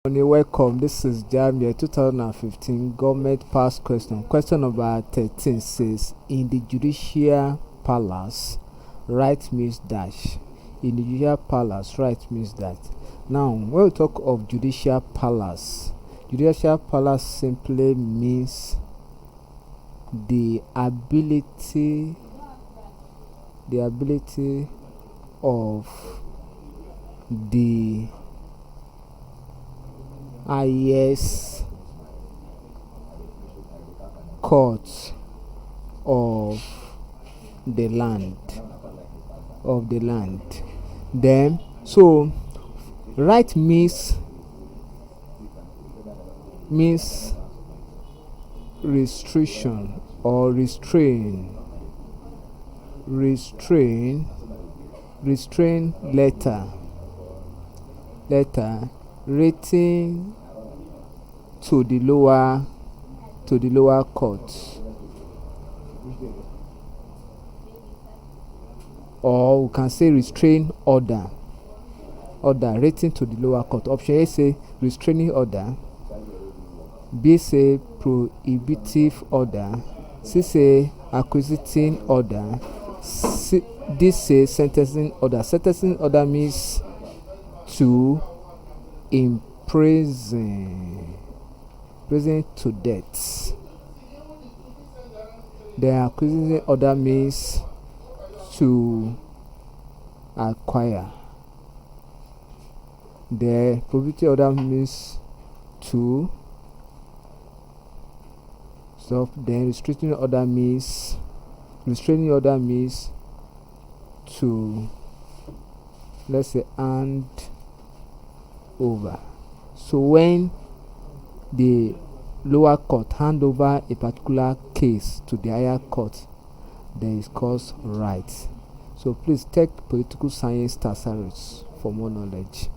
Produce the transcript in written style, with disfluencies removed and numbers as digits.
Welcome. This is Jamb, your 2015 government past question. Question number 13 says, in the judicial palace, right means dash. In the judicial palace, right means that. Now, when we talk of judicial palace simply means the ability of the highest court of the land. Then, so right means restriction or restrain letter written to the lower court, or we can say restrain order written to the lower court. Option A say restraining order, B say prohibitive order, C say acquisiting order, D say sentencing order. Sentencing order means to imprison to death. The acquisition order means to acquire. The prohibitive order means to stop. Then restraining order means to, let's say, hand over. So when the lower court hand over a particular case to the higher court, there is cause right. So please take political science thesaurus for more knowledge.